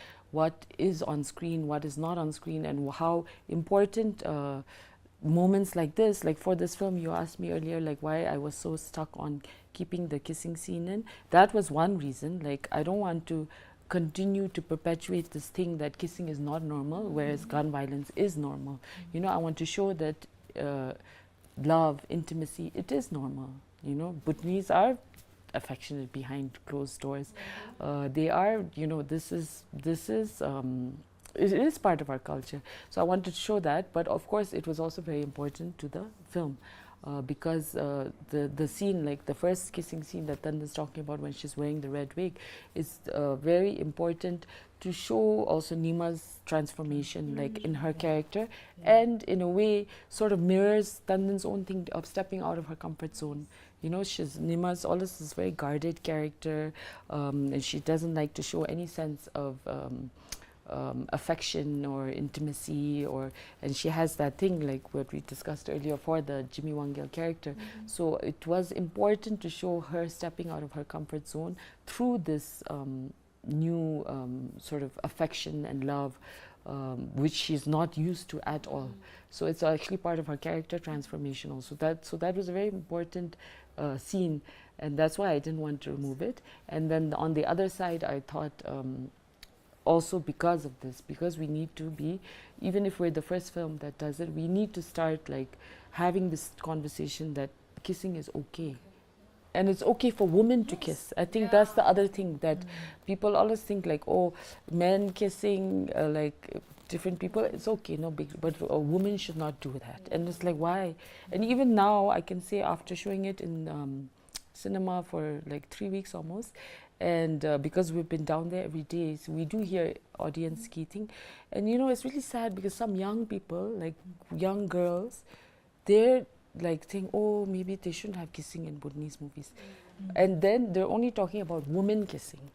is on screen, what is not on screen, and how important moments like this, like for this film, you asked me earlier, like why I was so stuck on keeping the kissing scene in. That was one reason. Like, I don't want to continue to perpetuate this thing that kissing is not normal, whereas gun violence is normal. You know, I want to show that love, intimacy, it is normal. You know, Bhutanese are affectionate behind closed doors. They are, you know, it is part of our culture. So I wanted to show that, but of course it was also very important to the film. Because the scene, like the first kissing scene that Tanda's talking about when she's wearing the red wig, is very important to show also Nima's transformation, like in her character, and in a way sort of mirrors Tandan's own thing of stepping out of her comfort zone. You know, Nima's always this very guarded character, and she doesn't like to show any sense of affection or intimacy, and she has that thing like what we discussed earlier for the 𝘀𝗶𝗵 character. So it was important to show her stepping out of her comfort zone through this new sort of affection and love, which she's not used to at all. So it's actually part of her character transformation also. So that was a very important scene, and that's why I didn't want to remove it. And then on the other side, I thought also because of this, because we need to be, even if we're the first film that does it, we need to start like having this conversation that kissing is okay. And it's okay for women to kiss. I think that's the other thing that people always think like, oh, men kissing, like different people, it's okay, no big, but a woman should not do that. And it's like, why? And even now, I can say after showing it in cinema for like 3 weeks almost, and because we've been down there every day, so we do hear audience kissing. And you know, it's really sad because some young people, like young girls, they're like saying, oh, maybe they shouldn't have kissing in Bhutanese movies. And then they're only talking about women kissing.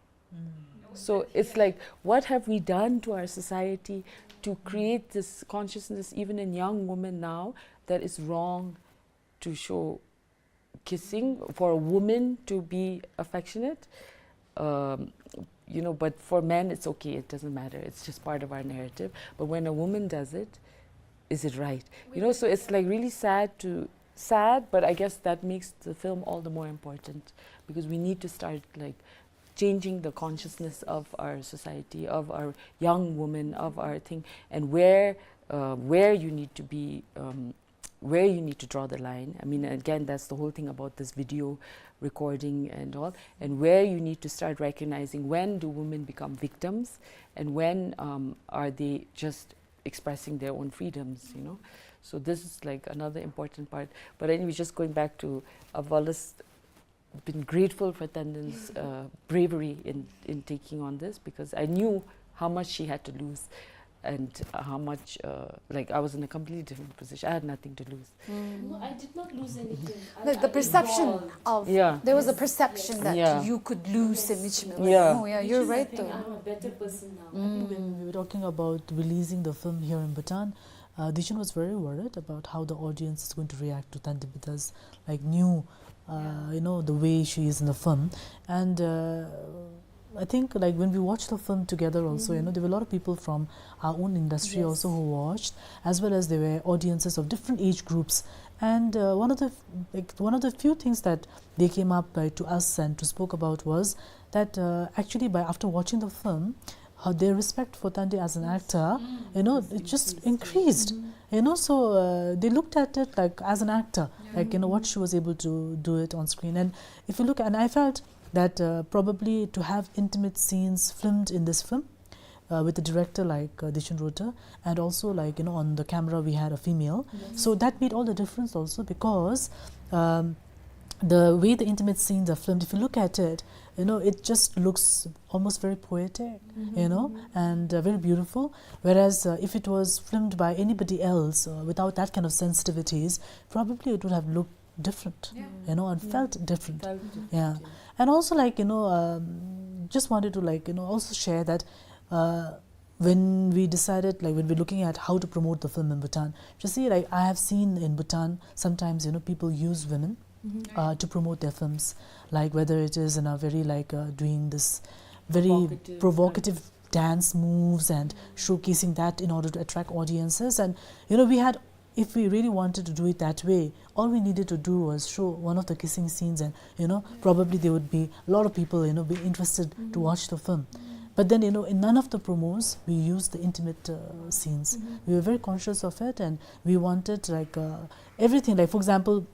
So it's like, what have we done to our society to create this consciousness, even in young women now, that it's wrong to show kissing, for a woman to be affectionate? you know, but for men it's okay, it doesn't matter, it's just part of our narrative. But when a woman does it, is it right? You know, so it's like really sad, but I guess that makes the film all the more important, because we need to start like changing the consciousness of our society, of our young women, of our thing, and where you need to be, where you need to draw the line. I mean, again, that's the whole thing about this video recording and all, and where you need to start recognizing when do women become victims and when are they just expressing their own freedoms, you know. So this is like another important part. But anyway, just going back to 𝘀𝘆's, been grateful for Tandem's bravery in taking on this, because I knew how much she had to lose, and how much, like I was in a completely different position. I had nothing to lose. No, I did not lose anything. The perception of, there was a perception that you could lose 𝘀𝗵𝐵. Yeah. Oh yeah, you're right though. I'm a better person now. I think when we were talking about releasing the film here in Bhutan, 𝘀𝗁 was very worried about how the audience is going to react to Tandem's like new, you know, the way she is in the film. And I think like when we watched the film together also, you know, there were a lot of people from our own industry also who watched, as well as there were audiences of different age groups. And one of the few things that they came up to us and to spoke about was that actually after watching the film, their respect for Tande as an actor, you know, it just increased. You know, so they looked at it like as an actor, like, you know, what she was able to do it on screen. And if you look, and I felt that probably to have intimate scenes filmed in this film with a director like 𝘀𝗁, and also like, you know, on the camera we had a female. So that made all the difference also, because the way the intimate scenes are filmed, if you look at it, you know, it just looks almost very poetic, you know, and very beautiful. Whereas if it was filmed by anybody else without that kind of sensitivities, probably it would have looked different, you know, and felt different. And also, like, you know, just wanted to, like, you know, also share that when we decided, like, when we're looking at how to promote the film in Bhutan, just see, like, I have seen in Bhutan sometimes, you know, people use women to promote their films, like whether it is in a very like doing this very provocative dance moves and showcasing that in order to attract audiences. And you know, we had, if we really wanted to do it that way, all we needed to do was show one of the kissing scenes, and you know, probably there would be a lot of people, you know, be interested to watch the film. But then, you know, in none of the promos we used the intimate scenes. We were very conscious of it, and we wanted like everything, like for example,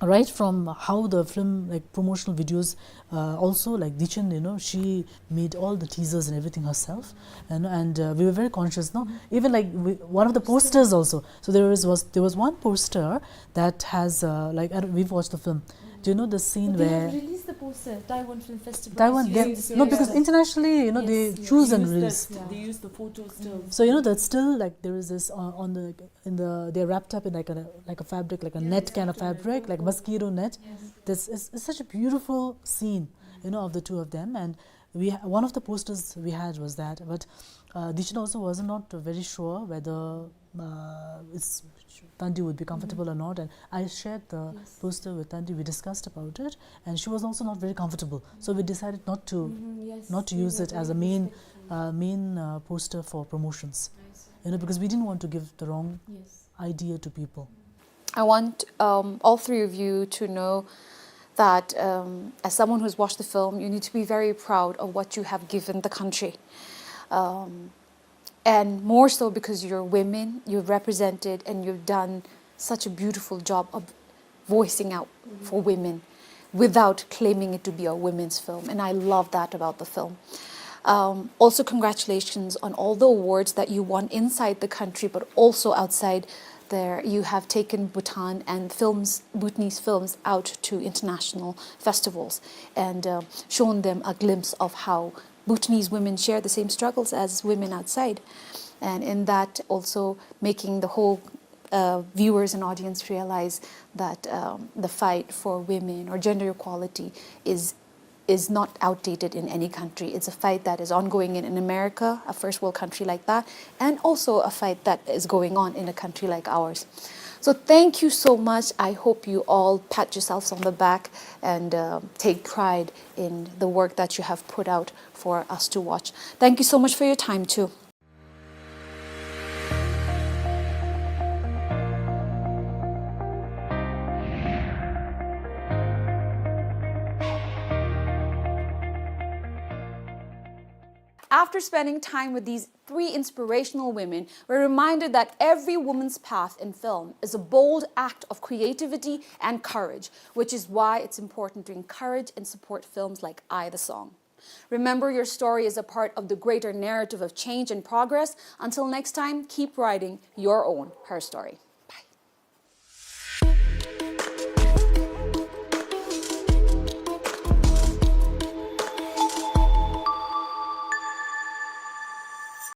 right from how the film, like promotional videos, also like 𝘀𝗁, you know, she made all the teasers and everything herself, and we were very conscious, no? Even like one of the posters also. So there was one poster that has like, we've watched the film. Do you know the scene where they released the poster, Taiwan Film Festival? Taiwan, no, because internationally, you know, they choose and release. They use the photo still. So you know that still, like, there is this on the they're wrapped up in like a fabric, like a net kind of fabric, like mosquito net. This is such a beautiful scene, you know, of the two of them. And one of the posters we had was that, but 𝘀𝗁 also was not very sure whether Tandi would be comfortable or not, and I shared the poster with Tandi. We discussed about it, and she was also not very comfortable. So we decided not to use it as a main poster for promotions, you know, because we didn't want to give the wrong idea to people. I want all three of you to know that as someone who's watched the film, you need to be very proud of what you have given the country. And more so because you're women, you've represented and you've done such a beautiful job of voicing out for women without claiming it to be a women's film. And I love that about the film. Also, congratulations on all the awards that you won inside the country, but also outside there. You have taken Bhutan and Bhutanese films out to international festivals and shown them a glimpse of how Bhutanese women share the same struggles as women outside. And in that also making the whole viewers and audience realize that the fight for women or gender equality is not outdated in any country. It's a fight that is ongoing in America, a first world country like that, and also a fight that is going on in a country like ours. So thank you so much. I hope you all pat yourselves on the back and take pride in the work that you have put out for us to watch. Thank you so much for your time too. After spending time with these 3 inspirational women, we're reminded that every woman's path in film is a bold act of creativity and courage, which is why it's important to encourage and support films like I, the Song. Remember, your story is a part of the greater narrative of change and progress. Until next time, keep writing your own Her Story.